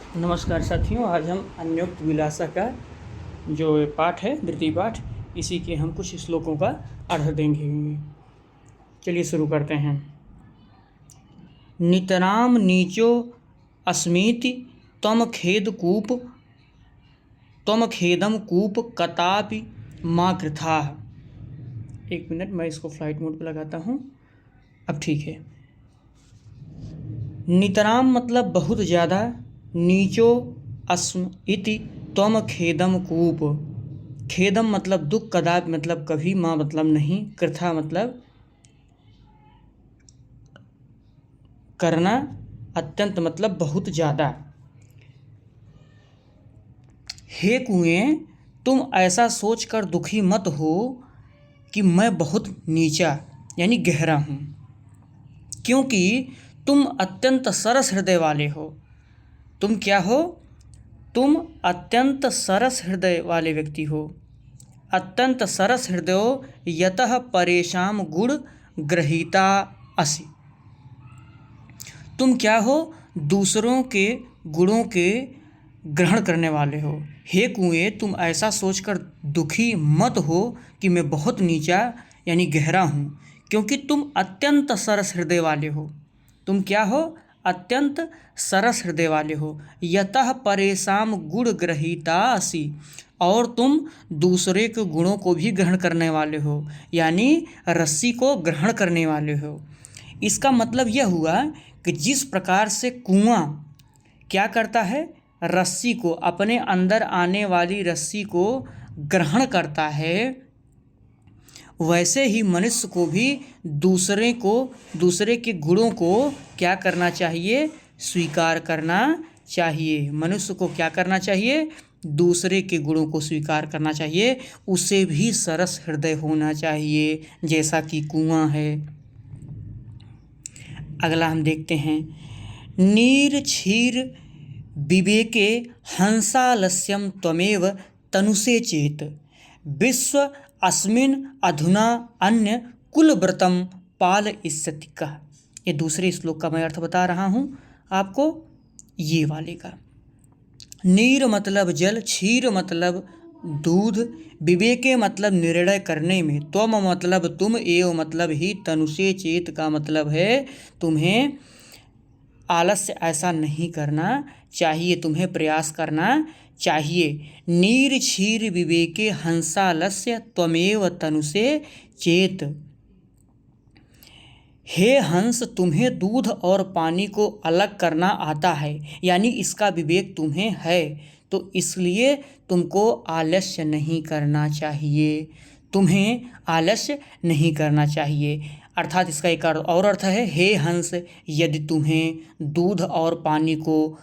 नमस्कार साथियों, आज हम अन्योक्त विलासा का जो पाठ है, द्वितीय पाठ, इसी के हम कुछ श्लोकों का अर्थ देंगे। चलिए शुरू करते हैं। नितराम नीचो अस्मीति त्वम खेदम कूप कदापि मा कृथा। एक मिनट, मैं इसको फ्लाइट मोड पर लगाता हूँ। अब ठीक है। नितराम मतलब बहुत ज़्यादा, नीचो अस्म इति त्वम खेदम कूप, खेदम मतलब दुख, कदापि मतलब कभी, माँ मतलब नहीं, कृथा मतलब करना, अत्यंत मतलब बहुत ज़्यादा। हे कुएं, तुम ऐसा सोचकर दुखी मत हो कि मैं बहुत नीचा यानी गहरा हूँ, क्योंकि तुम अत्यंत सरस हृदय वाले हो। तुम क्या हो? तुम अत्यंत सरस हृदय वाले व्यक्ति हो। अत्यंत सरस हृदयो यतः परेशान गुण ग्रहीता असि। तुम क्या हो? दूसरों के गुणों के ग्रहण करने वाले हो। हे कुएं, तुम ऐसा सोचकर दुखी मत हो कि मैं बहुत नीचा यानी गहरा हूँ, क्योंकि तुम अत्यंत सरस हृदय वाले हो। तुम क्या हो? अत्यंत सरस हृदय वाले हो। यतः परेशान गुण ग्रहीता असि, और तुम दूसरे के गुणों को भी ग्रहण करने वाले हो, यानी रस्सी को ग्रहण करने वाले हो। इसका मतलब यह हुआ कि जिस प्रकार से कुआं क्या करता है, रस्सी को, अपने अंदर आने वाली रस्सी को ग्रहण करता है, वैसे ही मनुष्य को भी दूसरे के गुणों को क्या करना चाहिए? स्वीकार करना चाहिए। मनुष्य को क्या करना चाहिए? दूसरे के गुणों को स्वीकार करना चाहिए। उसे भी सरस हृदय होना चाहिए, जैसा कि कुआं है। अगला हम देखते हैं। नीर क्षीर विवेके हंसालस्यम त्वमेव तनुषे चेत, विश्व अस्मिन् अधुना अन्य कुलव्रतम पाल इष्यति कः। ये दूसरे श्लोक का मैं अर्थ बता रहा हूँ आपको, ये वाले का। नीर मतलब जल, क्षीर मतलब दूध, विवेके मतलब निर्णय करने में, त्वम मतलब तुम, एव मतलब ही, तनुषे चेत का मतलब है तुम्हें आलस्य ऐसा नहीं करना चाहिए, तुम्हें प्रयास करना चाहिए। नीर क्षीर विवेके हंसालस्य त्वमेव तनुषे चेत। हे हंस, तुम्हें दूध और पानी को अलग करना आता है, यानी इसका विवेक तुम्हें है, तो इसलिए तुमको आलस्य नहीं करना चाहिए। तुम्हें आलस्य नहीं करना चाहिए। अर्थात इसका एक और अर्थ है, हे हंस, यदि तुम्हें दूध और पानी को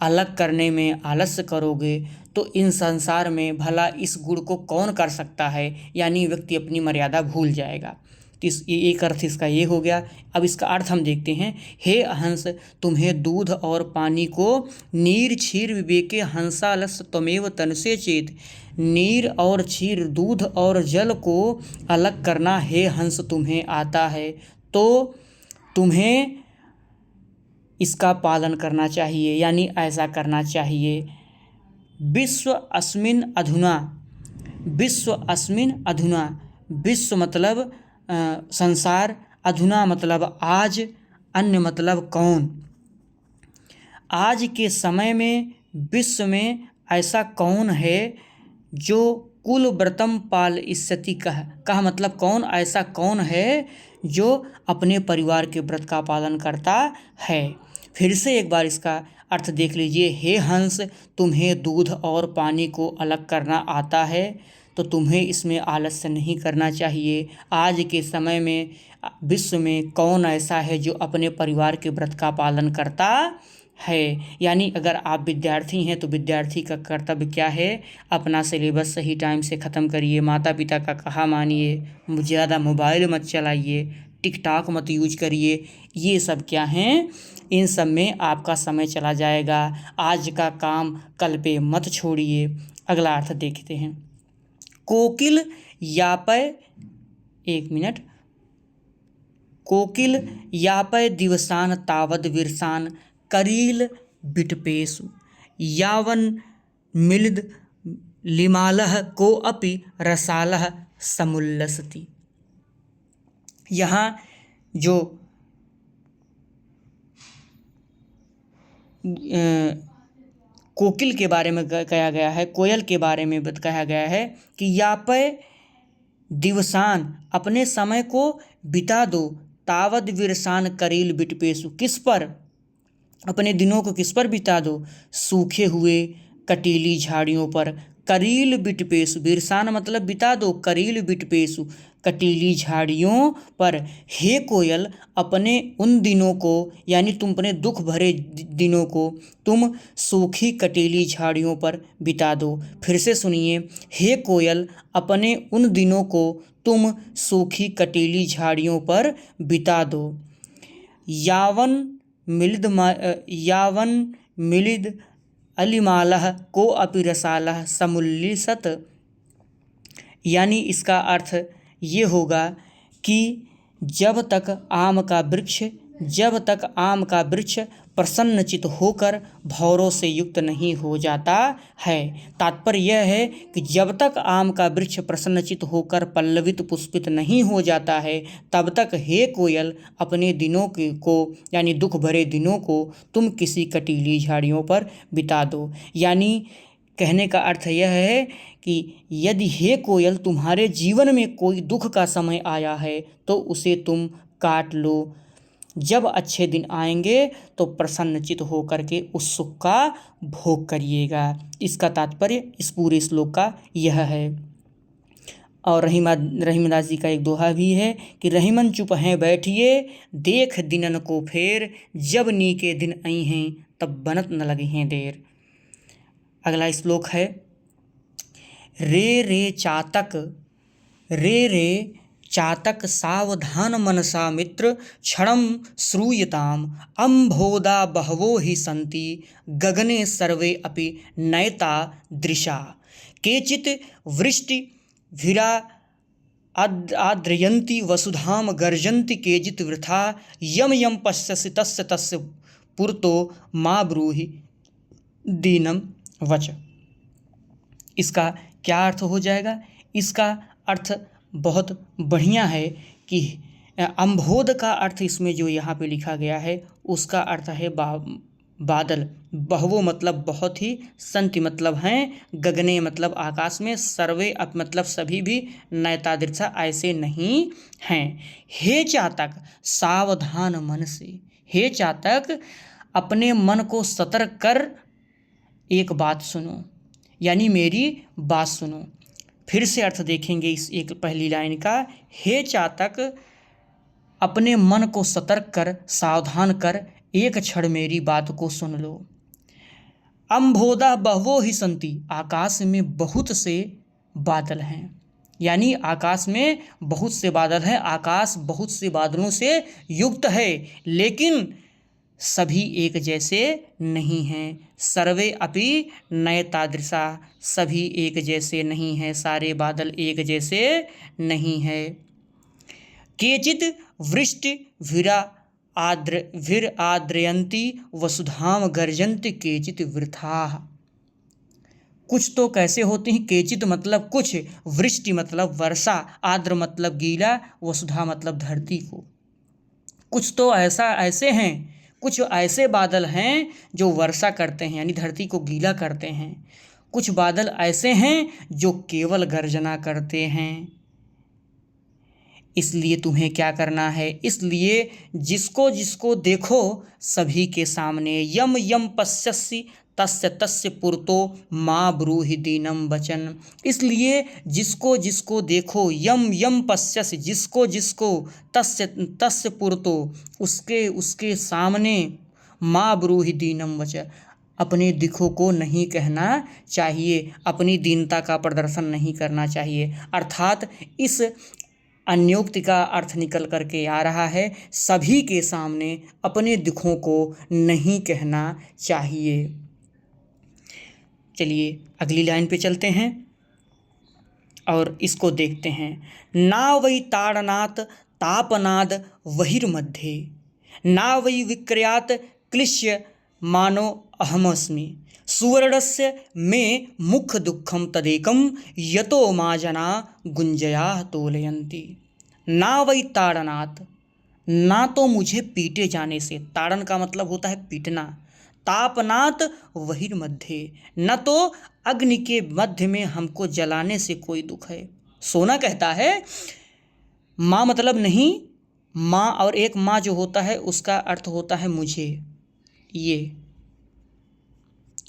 अलग करने में आलस्य करोगे तो इन संसार में भला इस गुण को कौन कर सकता है, यानी व्यक्ति अपनी मर्यादा भूल जाएगा। तो एक अर्थ इसका ये हो गया। अब इसका अर्थ हम देखते हैं। हे हंस, तुम्हें दूध और पानी को नीर क्षीर विवेके हंसालस्य त्वमेव तनुषे चेत। नीर और क्षीर, दूध और जल को अलग करना हे हंस तुम्हें आता है, तो तुम्हें इसका पालन करना चाहिए, यानी ऐसा करना चाहिए। विश्व अस्मिन् अधुना, विश्व अस्मिन् अधुना, विश्व मतलब संसार, अधुना मतलब आज, अन्य मतलब कौन। आज के समय में विश्व में ऐसा कौन है जो कुल व्रतम पाल इष्यति कह मतलब कौन, ऐसा कौन है जो अपने परिवार के व्रत का पालन करता है। फिर से एक बार इसका अर्थ देख लीजिए। हे हंस, तुम्हें दूध और पानी को अलग करना आता है, तो तुम्हें इसमें आलस्य नहीं करना चाहिए। आज के समय में विश्व में कौन ऐसा है जो अपने परिवार के व्रत का पालन करता है। यानी अगर आप विद्यार्थी हैं तो विद्यार्थी का कर्तव्य क्या है? अपना सिलेबस सही टाइम से ख़त्म करिए, माता पिता का कहा मानिए, ज़्यादा मोबाइल मत चलाइए, टिकटॉक मत यूज करिए। ये सब क्या हैं? इन सब में आपका समय चला जाएगा। आज का काम कल पे मत छोड़िए। अगला अर्थ देखते हैं। कोकिल यापय, एक मिनट, कोकिल यापय दिवसान तावद विरसान करील बिटपेशु। यावन मिलिद लिमालः को अपि रसालः समुल्लसति। यहाँ जो कोकिल के बारे में कहा गया है, कोयल के बारे में कहा गया है कि यापय दिवसान, अपने समय को बिता दो, तावद विरसान करील बिटपेसु, किस पर, अपने दिनों को किस पर बिता दो, सूखे हुए कटीली झाड़ियों पर, करील बिटपेसु, बिरसान मतलब बिता दो, करील बिटपेसु, कटीली झाड़ियों पर। हे कोयल, अपने उन दिनों को, यानी तुम अपने दुख भरे दिनों को तुम सूखी कटीली झाड़ियों पर बिता दो। फिर से सुनिए, हे कोयल, अपने उन दिनों को तुम सूखी कटीली झाड़ियों पर बिता दो। यावन मिलिद अलिमालः को अपि रसालः समुल्लिसत, यानी इसका अर्थ ये होगा कि जब तक आम का वृक्ष प्रसन्नचित होकर भौरों से युक्त नहीं हो जाता है। तात्पर्य यह है कि जब तक आम का वृक्ष प्रसन्नचित होकर पल्लवित पुष्पित नहीं हो जाता है, तब तक हे कोयल, अपने दिनों को यानी दुख भरे दिनों को तुम किसी कटीली झाड़ियों पर बिता दो। यानी कहने का अर्थ यह है कि यदि हे कोयल, तुम्हारे जीवन में कोई दुख का समय आया है तो उसे तुम काट लो। जब अच्छे दिन आएंगे तो प्रसन्नचित होकर के उस सुख का भोग करिएगा। इसका तात्पर्य इस पूरे श्लोक का यह है। और रहीमदास जी का एक दोहा भी है कि रहीमन चुप हैं बैठिए, देख दिनन को फेर, जब नी के दिन आई हैं तब बनत न लगी हैं देर। अगला श्लोक है, रे चातक सावधान मनसा मित्र, क्षणं श्रूयताम, अम्भोदा बहवो हि सन्ति, गगने सर्वे अपि नयता दृशा, केचित् वृष्टिभिरा आद्रयन्ति वसुधाम गर्जन्ति, केचित् वृथा, यम यम पश्यसि तस्य तस्य पुरतो मा ब्रूहि दीनम वच। इसका क्या अर्थ हो जाएगा? इसका अर्थ बहुत बढ़िया है कि अम्भोद का अर्थ इसमें जो यहाँ पे लिखा गया है उसका अर्थ है बादल। बहवो मतलब बहुत ही, संति मतलब हैं, गगने मतलब आकाश में, सर्वे मतलब सभी भी, नयतादृशा ऐसे नहीं हैं। हे चातक सावधान मन से, हे चातक अपने मन को सतर्क कर एक बात सुनो, यानी मेरी बात सुनो। फिर से अर्थ देखेंगे इस एक पहली लाइन का, हे चातक अपने मन को सतर्क कर, सावधान कर, एक क्षण मेरी बात को सुन लो। अम्भोदा बहवो ही संति, आकाश में बहुत से बादल हैं, यानी आकाश में बहुत से बादल हैं, आकाश बहुत से बादलों से युक्त है, लेकिन सभी एक जैसे नहीं हैं। सर्वे अपि नयतादृशा, सभी एक जैसे नहीं हैं, सारे बादल एक जैसे नहीं हैं। केचित् वृष्टिभिरा आद्रयन्ति वसुधाम गर्जन्ति, केचित् वृथाः। कुछ तो कैसे होते हैं, केचित् मतलब कुछ, वृष्टि मतलब वर्षा, आद्र मतलब गीला, वसुधा मतलब धरती को। कुछ तो ऐसे हैं, कुछ ऐसे बादल हैं जो वर्षा करते हैं यानी धरती को गीला करते हैं। कुछ बादल ऐसे हैं जो केवल गर्जना करते हैं। इसलिए तुम्हें क्या करना है, इसलिए जिसको जिसको देखो सभी के सामने, यम यम पश्यसि तस्य तस्य पुरतो मा ब्रूहि दीनम वचन। इसलिए जिसको जिसको देखो, यम यम पश्यसि, जिसको जिसको, तस्य तस्य पुरतो, उसके सामने, मा ब्रूहि दीनम वचन, अपने दुखों को नहीं कहना चाहिए, अपनी दीनता का प्रदर्शन नहीं करना चाहिए। अर्थात इस अन्योक्ति का अर्थ निकल करके आ रहा है, सभी के सामने अपने दुखों को नहीं कहना चाहिए। चलिए अगली लाइन पे चलते हैं और इसको देखते हैं। ना वै ताड़नात् तापनाद वहिर्मध्ये, ना वै विक्रियात् क्लिश्य मानो अहमस्मि सुवर्णस्य मे मुख दुःखम तदेकम यतो मा जना गुंजया तोलयन्ति। ना वै ताड़नात्, ना तो मुझे पीटे जाने से, ताड़न का मतलब होता है पीटना, तापनात् बहिर्मध्ये, न तो अग्नि के मध्य में हमको जलाने से कोई दुख है। सोना कहता है माँ मतलब नहीं, माँ और एक माँ जो होता है उसका अर्थ होता है मुझे, ये,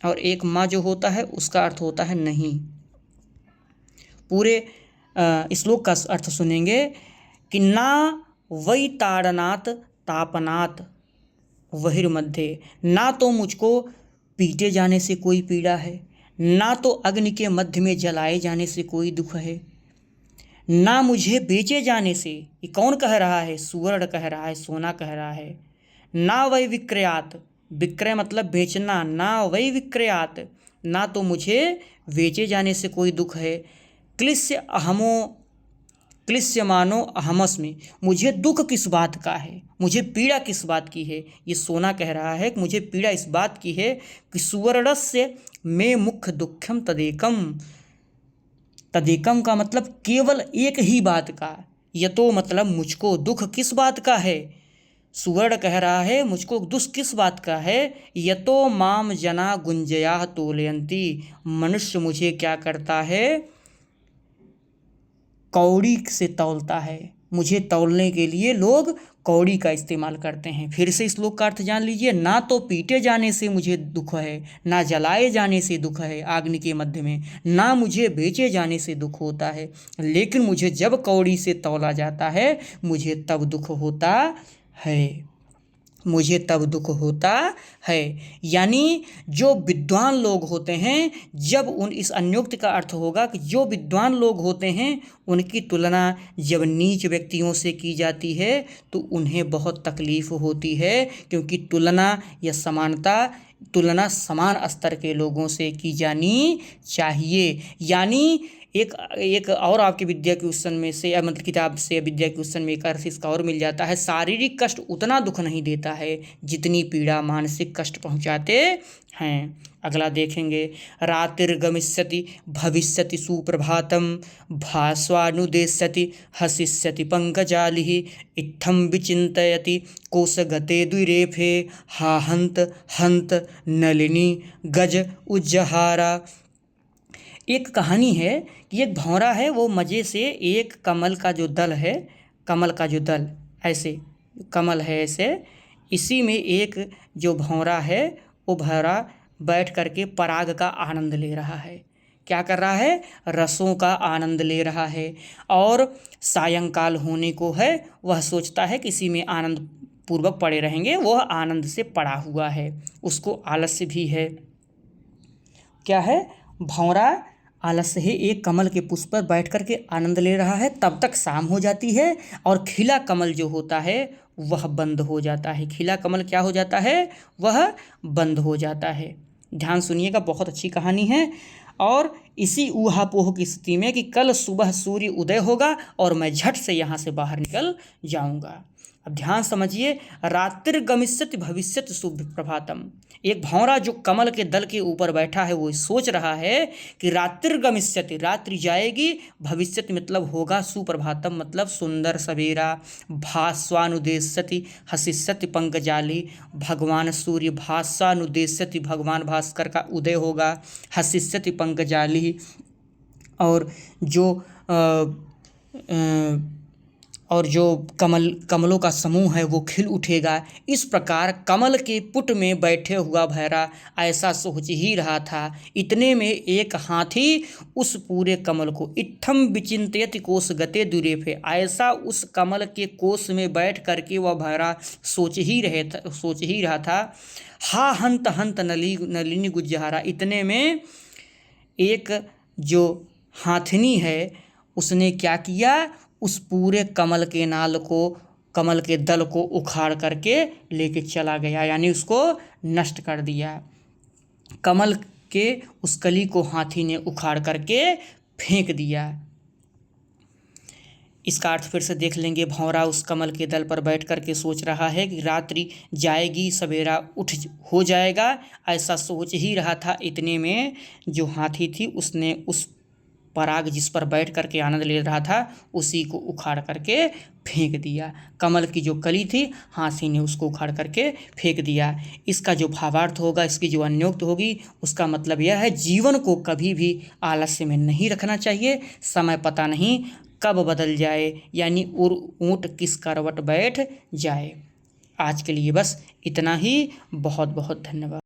और एक माँ जो होता है उसका अर्थ होता है नहीं। पूरे श्लोक का अर्थ सुनेंगे कि ना वै ताड़नात् तापनात् बहिर्मध्ये, ना तो मुझको पीटे जाने से कोई पीड़ा है, ना तो अग्नि के मध्य में जलाए जाने से कोई दुख है, ना मुझे बेचे जाने से, ये कौन कह रहा है? सुवर्ण कह रहा है, सोना कह रहा है। ना वै विक्रयात्, विक्रय मतलब बेचना, ना वै विक्रयात्, ना तो मुझे बेचे जाने से कोई दुख है। क्लिश्यमानो अहमस्मि, मुझे दुख किस बात का है, मुझे पीड़ा किस बात की है? ये सोना कह रहा है कि मुझे पीड़ा इस बात की है कि सुवर्णस्य मे मुख दुःखम तदेकम, तदेकम का मतलब केवल एक ही बात का, यतो मतलब मुझको दुख किस बात का है? सुवर्ण कह रहा है मुझको दुख किस बात का है? यतो माम जना गुंजया तोलयन्ति, मनुष्य मुझे क्या करता है? कौड़ी से तौलता है, मुझे तौलने के लिए लोग कौड़ी का इस्तेमाल करते हैं। फिर से इस श्लोक का अर्थ जान लीजिए, ना तो पीटे जाने से मुझे दुख है, ना जलाए जाने से दुख है अग्नि के मध्य में, ना मुझे बेचे जाने से दुख होता है, लेकिन मुझे जब कौड़ी से तौला जाता है मुझे तब दुख होता है, मुझे तब दुख होता है। यानी जो विद्वान लोग होते हैं, जब इस अन्योक्त का अर्थ होगा कि जो विद्वान लोग होते हैं उनकी तुलना जब नीच व्यक्तियों से की जाती है तो उन्हें बहुत तकलीफ होती है, क्योंकि तुलना या समानता, तुलना समान स्तर के लोगों से की जानी चाहिए। यानी एक और आपके विद्या के क्वेश्चन में से, या मतलब किताब से विद्या के क्वेश्चन में एक अर्थ इसका और मिल जाता है, शारीरिक कष्ट उतना दुख नहीं देता है जितनी पीड़ा मानसिक कष्ट पहुंचाते हैं। अगला देखेंगे, रातिर्गमिष्यति भविष्यति सुप्रभातम भास्वानुदेष्यति हसिष्यति पंकजालिः इत्थं विचिन्तयति कोशगते द्विरेफे हा हंत हंत नलिनी गज उज्जहारा। एक कहानी है कि एक भौरा है, वो मज़े से एक कमल का जो दल है, कमल का जो दल ऐसे कमल है ऐसे, इसी में एक जो भौरा है वो भौरा बैठ करके पराग का आनंद ले रहा है। क्या कर रहा है? रसों का आनंद ले रहा है। और सायंकाल होने को है, वह सोचता है कि इसी में आनंद पूर्वक पड़े रहेंगे, वह आनंद से पड़ा हुआ है, उसको आलस्य भी है। क्या है? भौरा आलस्य है, एक कमल के पुष्प पर बैठ कर के आनंद ले रहा है। तब तक शाम हो जाती है और खिला कमल जो होता है वह बंद हो जाता है। खिला कमल क्या हो जाता है? वह बंद हो जाता है। ध्यान सुनिएगा, बहुत अच्छी कहानी है। और इसी ऊहापोह की स्थिति में कि कल सुबह सूर्य उदय होगा और मैं झट से यहाँ से बाहर निकल जाऊँगा। अब ध्यान समझिए, रात्रिर्गमिष्यति भविष्यति सुप्रभातम। एक भौरा जो कमल के दल के ऊपर बैठा है वो सोच रहा है कि रात्रिर्गमिष्यति, रात्रि जाएगी, भविष्यति मतलब होगा, सुप्रभातम मतलब सुंदर सवेरा, भास्वानुदेष्यति हसिष्यति पंकजाली, भगवान सूर्य भास्वानुदेष्यति, भगवान भास्कर का उदय होगा, हसिष्यति पंकजाली, और जो कमलों का समूह है वो खिल उठेगा। इस प्रकार कमल के पुट में बैठे हुआ भैरा ऐसा सोच ही रहा था। इतने में एक हाथी उस पूरे कमल को, इत्थम विचिन्तयति कोश गते दुरेफे, ऐसा उस कमल के कोश में बैठ करके वह भैरा सोच ही रहा था, हा हंत हंत नलिनी गुज्जहारा। इतने में एक जो हाथनी है उसने क्या किया? उस पूरे कमल के नाल को, कमल के दल को उखाड़ करके लेके चला गया, यानी उसको नष्ट कर दिया। कमल के उस कली को हाथी ने उखाड़ करके फेंक दिया। इसका अर्थ फिर से देख लेंगे। भंवरा उस कमल के दल पर बैठ कर के सोच रहा है कि रात्रि जाएगी, सवेरा हो जाएगा। ऐसा सोच ही रहा था, इतने में जो हाथी थी उसने उस पराग जिस पर बैठ कर के आनंद ले रहा था उसी को उखाड़ करके फेंक दिया। कमल की जो कली थी हाथी ने उसको उखाड़ करके फेंक दिया। इसका जो भावार्थ होगा, इसकी जो अन्योक्ति होगी, उसका मतलब यह है जीवन को कभी भी आलस्य में नहीं रखना चाहिए। समय पता नहीं कब बदल जाए, यानी ऊँट किस करवट बैठ जाए। आज के लिए बस इतना ही। बहुत बहुत धन्यवाद।